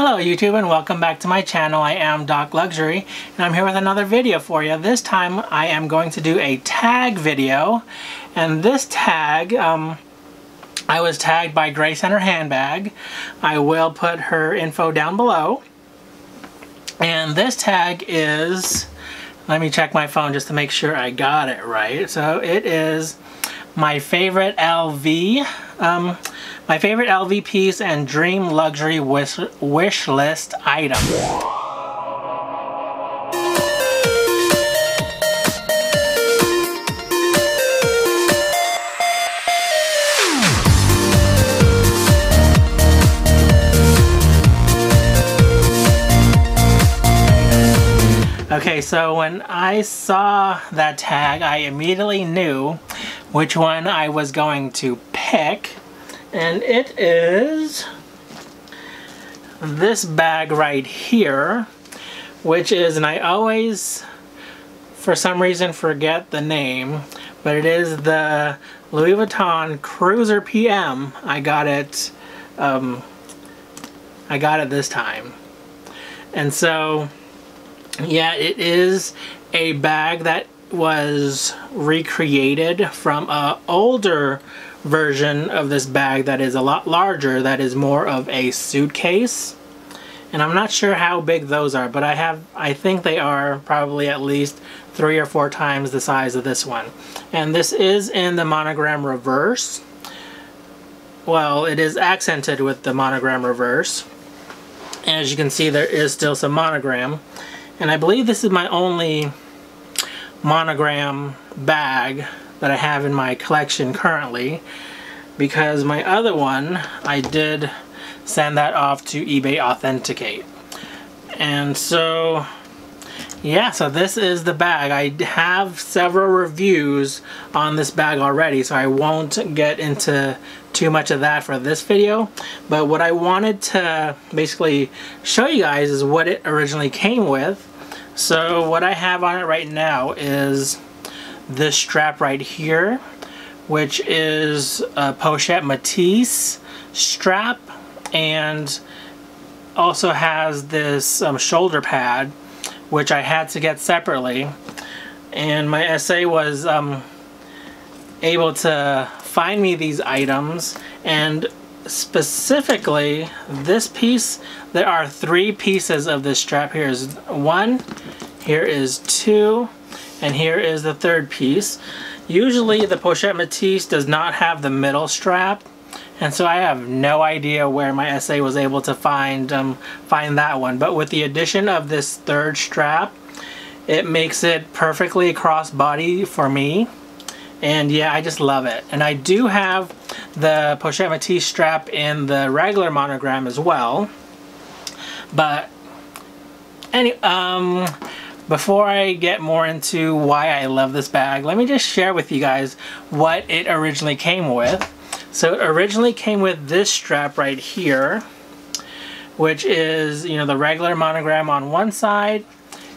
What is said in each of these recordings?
Hello YouTube and welcome back to my channel. I am docLUXURY and I'm here with another video for you. This time I am going to do a tag video, and this tag I was tagged by Grace and her handbag. I will put her info down below. And this tag is, let me check my phone just to make sure I got it right. So it is my favorite LV piece and dream luxury wish list item. Okay, so when I saw that tag, I immediately knew which one I was going to pick. And it is this bag right here, which is, and I always, for some reason, forget the name, but it is the Louis Vuitton Cruiser PM. I got it this time. And so, yeah, it is a bag that was recreated from an older version of this bag that is a lot larger, that is more of a suitcase. And I'm not sure how big those are, but I think they are probably at least 3 or 4 times the size of this one. And this is in the monogram reverse. Well, it is accented with the monogram reverse. And as you can see, there is still some monogram. And I believe this is my only monogram bag that I have in my collection currently, because my other one, I did send that off to eBay Authenticate. And so, yeah, so this is the bag. I have several reviews on this bag already, so I won't get into too much of that for this video. But what I wanted to basically show you guys is what it originally came with. So what I have on it right now is this strap right here, which is a Pochette Matisse strap, and also has this shoulder pad, which I had to get separately. And my SA was able to find me these items, and specifically this piece, there are 3 pieces of this strap. Here is 1, here is 2, and here is the 3rd piece. Usually the Pochette Matisse does not have the middle strap, and so I have no idea where my SA was able to find that one. But with the addition of this 3rd strap, it makes it perfectly crossbody for me. And yeah, I just love it. And I do have the Pochette Matisse strap in the regular monogram as well. But anyway, before I get more into why I love this bag, let me just share with you guys what it originally came with. So it originally came with this strap right here, which is, you know, the regular monogram on one side,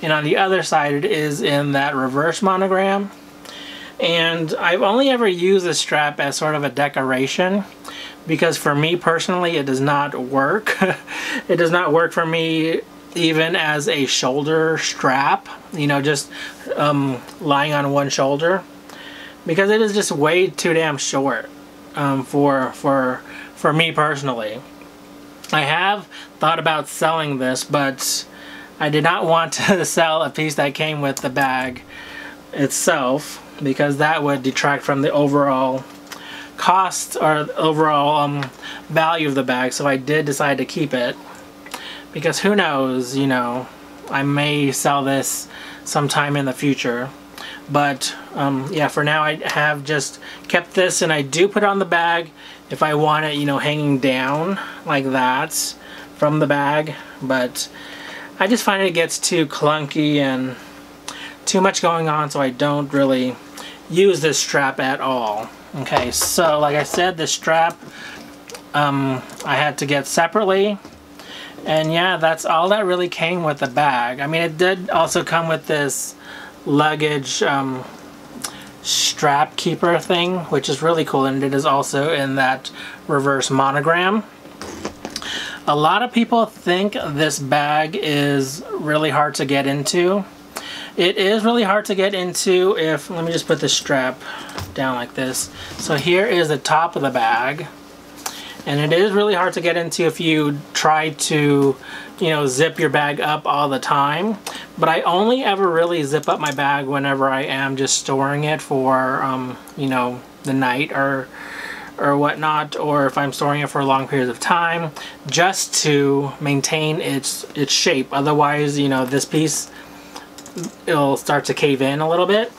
and on the other side it is in that reverse monogram. And I've only ever used this strap as sort of a decoration, because for me personally it does not work. It does not work for me even as a shoulder strap, you know, just lying on one shoulder, because it is just way too damn short for me personally. I have thought about selling this, but I did not want to sell a piece that came with the bag itself, because that would detract from the overall cost or overall value of the bag. So I did decide to keep it, because who knows, you know, I may sell this sometime in the future. But yeah, for now I have just kept this, and I do put it on the bag if I want it, you know, hanging down like that from the bag. But I just find it gets too clunky and too much going on, so I don't really use this strap at all. Okay, so like I said, this strap I had to get separately, and yeah, that's all that really came with the bag. I mean, it did also come with this luggage strap keeper thing, which is really cool, and it is also in that reverse monogram. A lot of people think this bag is really hard to get into. It is really hard to get into if, let me just put the strap down like this. So here is the top of the bag. And it is really hard to get into if you try to, you know, zip your bag up all the time. But I only ever really zip up my bag whenever I am just storing it for, you know, the night or whatnot, or if I'm storing it for long periods of time, just to maintain its shape. Otherwise, you know, this piece, it'll start to cave in a little bit.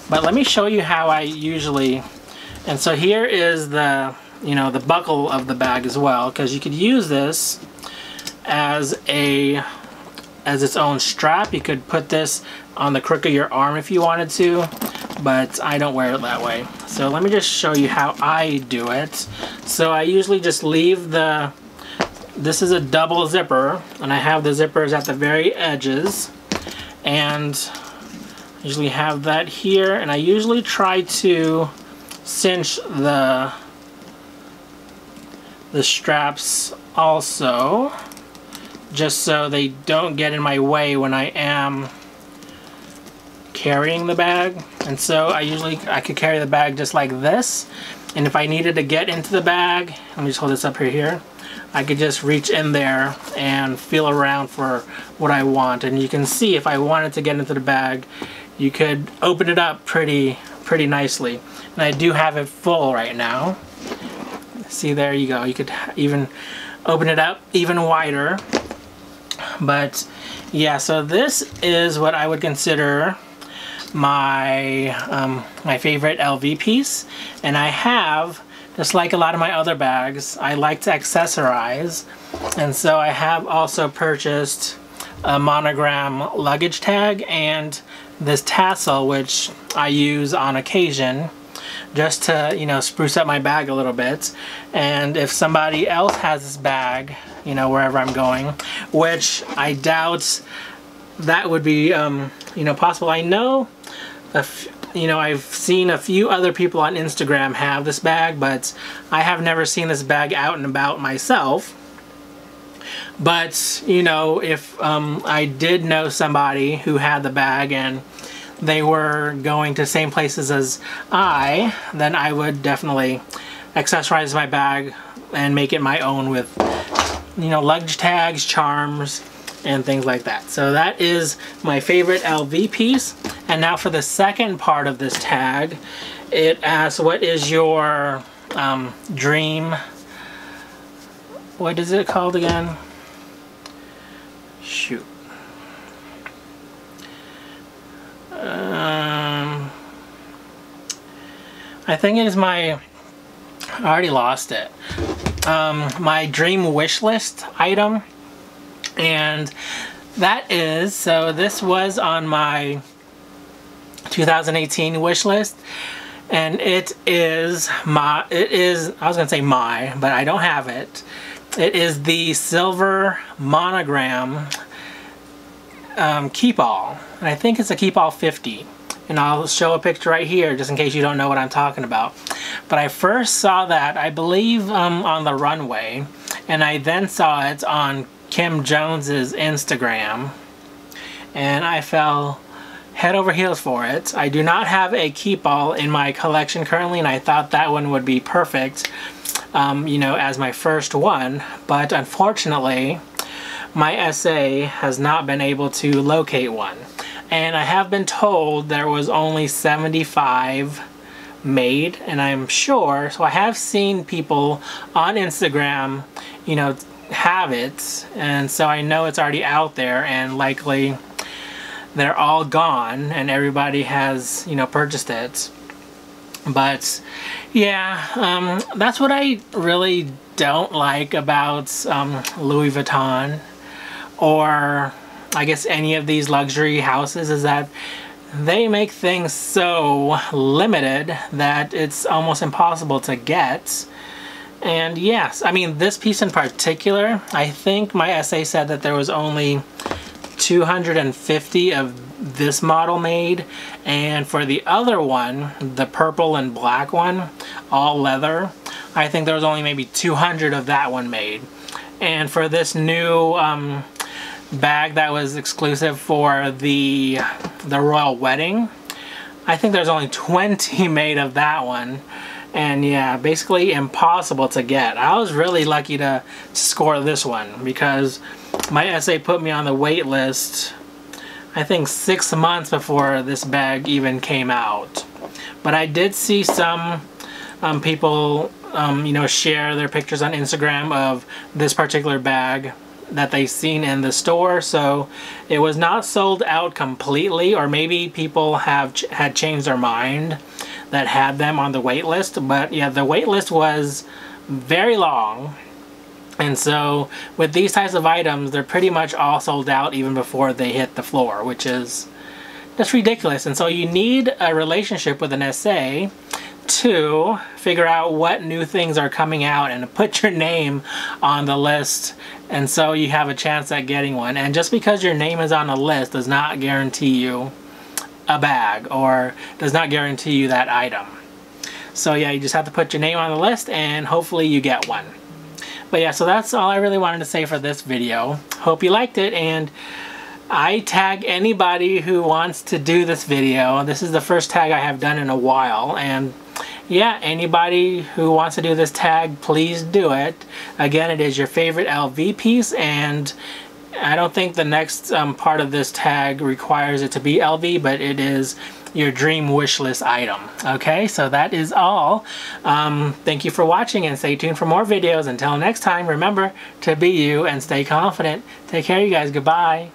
But let me show you how I usually, and so here is the, you know, the buckle of the bag as well, because you could use this as its own strap. You could put this on the crook of your arm if you wanted to, but I don't wear it that way. So let me just show you how I do it. So I usually just leave this is a double zipper, and I have the zippers at the very edges, and I usually have that here, and I usually try to cinch the straps also, just so they don't get in my way when I am carrying the bag. And so I could carry the bag just like this, and if I needed to get into the bag, let me just hold this up here, I could just reach in there and feel around for what I want. And you can see if I wanted to get into the bag, you could open it up pretty nicely. And I do have it full right now. See, there you go. You could even open it up even wider. But yeah, so this is what I would consider my my favorite LV piece. And I have, just like a lot of my other bags, I like to accessorize, and so I have also purchased a monogram luggage tag and this tassel, which I use on occasion just to, you know, spruce up my bag a little bit. And if somebody else has this bag, you know, wherever I'm going, which I doubt that would be, you know, possible. I know, you know, I've seen a few other people on Instagram have this bag, but I have never seen this bag out and about myself. But, you know, if I did know somebody who had the bag and they were going to same places as I, then I would definitely accessorize my bag and make it my own with, you know, luggage tags, charms, and things like that. So that is my favorite LV piece. And now for the second part of this tag, it asks, what is your dream, what is it called again? Shoot. I think it is my, I already lost it. My dream wish list item. And that is, so this was on my 2018 wish list, and it is I was gonna say but I don't have it. It is the silver monogram Keep All, and I think it's a Keep All 50. And I'll show a picture right here just in case you don't know what I'm talking about. But I first saw that, I believe, on the runway, and I then saw it on Kim Jones's Instagram, and I fell head over heels for it. I do not have a Keep All in my collection currently, and I thought that one would be perfect, you know, as my first one. But unfortunately, my SA has not been able to locate one. And I have been told there was only 75 made, and I'm sure, so I have seen people on Instagram, you know, have it, and so I know it's already out there, and likely they're all gone and everybody has, you know, purchased it. But yeah, that's what I really don't like about Louis Vuitton, or I guess any of these luxury houses, is that they make things so limited that it's almost impossible to get. And yes, I mean, this piece in particular, I think my essay said that there was only 250 of this model made, and for the other one, the purple and black one, all leather, I think there was only maybe 200 of that one made. And for this new bag that was exclusive for the royal wedding, I think there's only 20 made of that one. And yeah, basically impossible to get. I was really lucky to score this one because my SA put me on the wait list, I think 6 months before this bag even came out. But I did see some people you know, share their pictures on Instagram of this particular bag that they seen in the store, so it was not sold out completely, or maybe people had changed their mind that had them on the wait list. But yeah, the wait list was very long, and so with these types of items, they're pretty much all sold out even before they hit the floor, which is just ridiculous. And so you need a relationship with an SA to figure out what new things are coming out and to put your name on the list, and so you have a chance at getting one. And just because your name is on a list does not guarantee you a bag, or does not guarantee you that item. So yeah, you just have to put your name on the list and hopefully you get one. But yeah, so that's all I really wanted to say for this video. Hope you liked it, and I tag anybody who wants to do this video. This is the first tag I have done in a while, and yeah, anybody who wants to do this tag, please do it. Again, it is your favorite LV piece, and I don't think the next part of this tag requires it to be LV, but it is your dream wish list item. Okay, so that is all. Thank you for watching, and stay tuned for more videos. Until next time, remember to be you and stay confident. Take care, you guys. Goodbye.